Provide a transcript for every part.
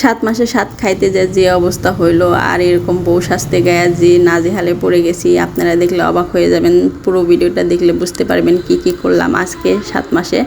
7 মাসে 7 খাইতে যে অবস্থা হইলো, আর এরকম বউ সাজতে গায়া যে নাজেহালে পড়ে গেছি। আপনারা দেখলে অবাক হয়ে যাবেন, পুরো ভিডিওটা দেখলে বুঝতে পারবেন কি করলাম আজকে 7 মাসে।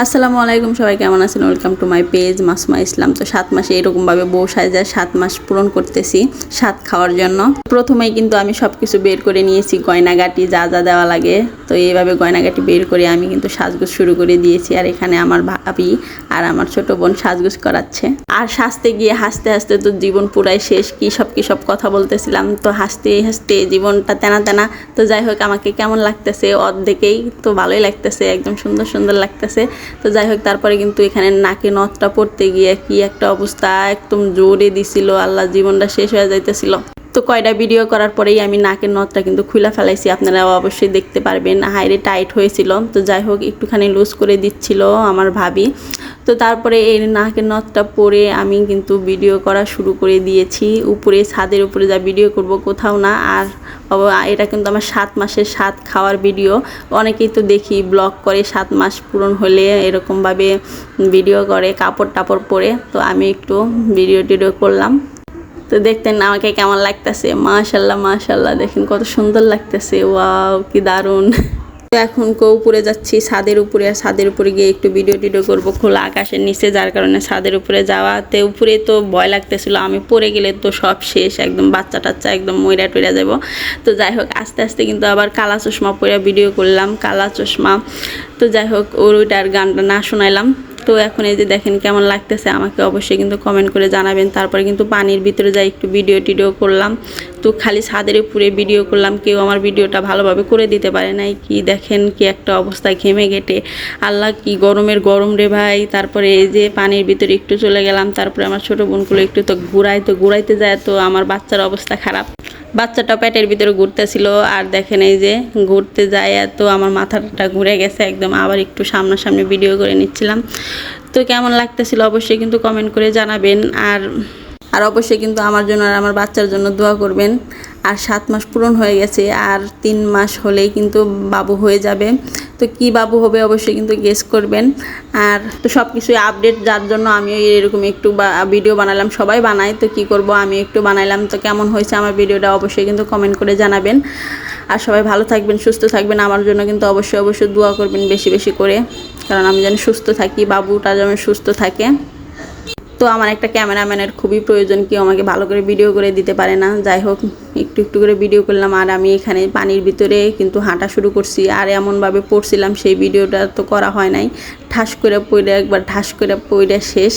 আসসালামু আলাইকুম, সবাই কেমন আছেন? Welcome to my page Masuma Islam. তো 7 মাসে এরকমভাবে বউ সাজা 7 মাস পূরণ করতেছি স্বাদ খাওয়ার জন্য। প্রথমেই কিন্তু আমি সব কিছু বের করে নিয়েছি, গয়নাগাটি যা দেওয়া লাগে। তো এইভাবে গয়নাগাটি বের করে আমি কিন্তু সাজগোজ শুরু করে দিয়েছি। আর এখানে আমার ভাবি আর আমার ছোট বোন সাজগোজ করাচ্ছে। আর সাজতে গিয়ে হাসতে হাসতে তো জীবন পুরাই শেষ। কি সব কথা বলতেছিলাম, তো হাসতে হাসতে জীবনটা তেনা। তো যাই হোক, আমাকে কেমন লাগতেছে অর্ধেকেই তো ভালোই লাগতেছে, একদম সুন্দর লাগতেছে। তো যাই হোক, তারপরে কিন্তু এখানে নাকে নথটা পড়তে গিয়ে কি একটা অবস্থা, একদম জোরে দিছিল, আল্লাহ, জীবনটা শেষ হয়ে যাইতেছিল। তো কয়টা ভিডিও করার পরেই আমি নাকের নথটা কিন্তু খুলে ফেলাইছি, আপনারা অবশ্যই দেখতে পারবেন। হাইরে টাইট হয়েছিল। তো যাই হোক, একটুখানি লুজ করে দিচ্ছিল আমার ভাবি। তো তারপরে এই নাকের নথটা পরে আমি কিন্তু ভিডিও করা শুরু করে দিয়েছি। উপরে ছাদের উপরে যা ভিডিও করব, কোথাও না। আর এটা কিন্তু আমার 7 মাসের স্বাদ খাওয়ার ভিডিও। অনেকেই তো দেখি ব্লগ করে 7 মাস পূরণ হলে এরকমভাবে ভিডিও করে কাপড় টাপড় পরে। তো আমি একটু ভিডিও করলাম। তো দেখতেন আমাকে কেমন লাগতেছে। মাশাল্লাহ দেখেন কত সুন্দর লাগতেছে। ওয়াও, কি দারুণ। তো এখন উপরে যাচ্ছি ছাদের উপরে। আর ছাদের উপরে গিয়ে একটু ভিডিও করব খোলা আকাশের নিচে, যার কারণে ছাদের উপরে যাওয়াতে উপরে তো ভয় লাগতেছিল, আমি পড়ে গেলে তো সব শেষ, একদম বাচ্চা টাচ্চা একদম মইরা টইরা যাব। তো যাই হোক, আস্তে আস্তে কিন্তু আবার কালা চশমা পরে ভিডিও করলাম, কালা চশমা। তো যাই হোক, ওইটার গানটা না শোনাইলাম। তো এখন এই যে দেখেন কেমন লাগতেছে, আমাকে অবশ্যই কিন্তু কমেন্ট করে জানাবেন। তারপরে কিন্তু পানির ভিতরে যাই একটু ভিডিও করলাম। তো খালি ছাদের উপরে ভিডিও করলাম, কেউ আমার ভিডিওটা ভালোভাবে করে দিতে পারে নাই। কি দেখেন কি একটা অবস্থা, ঘেমে ঘেটে, আল্লাহ কি গরম রে ভাই। তারপরে এই যে পানির ভিতরে একটু চলে গেলাম। তারপরে আমার ছোটো বোনগুলো একটু তো ঘুরাইতে যায়, তো আমার বাচ্চার অবস্থা খারাপ। বাচ্চাটা পেটের ভিতরে ঘুরতেছিল। আর দেখেন এই যে ঘুরতে যায়, তো আমার মাথাটা ঘুরে গেছে একদম। আবার একটু সামনাসামনি ভিডিও করে নিচ্ছিলাম। তো কেমন লাগতেছিল অবশ্যই কিন্তু কমেন্ট করে জানাবেন। আর অবশ্যই কিন্তু আমার জন্য আর আমার বাচ্চার জন্য দোয়া করবেন। আর 7 মাস পূরণ হয়ে গেছে, আর 3 মাস হলেই কিন্তু বাবু হয়ে যাবে। তো কি বাবু হবে অবশ্যই কিন্তু গেস করবেন। আর তো সব কিছুই আপডেট, যার জন্য আমিও এরকম একটু ভিডিও বানালাম। সবাই বানায়, তো কি করব, আমি একটু বানাইলাম। তো কেমন হয়েছে আমার ভিডিওটা অবশ্যই কিন্তু কমেন্ট করে জানাবেন। আর সবাই ভালো থাকবেন, সুস্থ থাকবেন। আমার জন্য কিন্তু অবশ্যই দোয়া করবেন বেশি করে, কারণ আমি যেন সুস্থ থাকি, বাবুটা যেন সুস্থ থাকে। তো আমার একটা ক্যামেরাম্যানের খুবই প্রয়োজন, কেউ আমাকে ভালো করে ভিডিও করে দিতে পারে না। যাই হোক, একটু করে ভিডিও করলাম। আর আমি এখানে পানির ভিতরে কিন্তু হাঁটা শুরু করছি। আর এমনভাবে পড়ছিলাম, সেই ভিডিওটা তো করা হয় নাই। ঠাস করে পড়ে শেষ।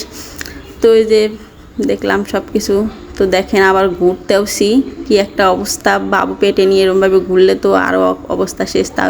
তো এই যে দেখলাম সব কিছু। তো দেখেন আবার ঘুরতেওছি, কি একটা অবস্থা, বাবু পেটে নিয়ে এরমভাবে ঘুরলে তো আরও অবস্থা শেষ। তাও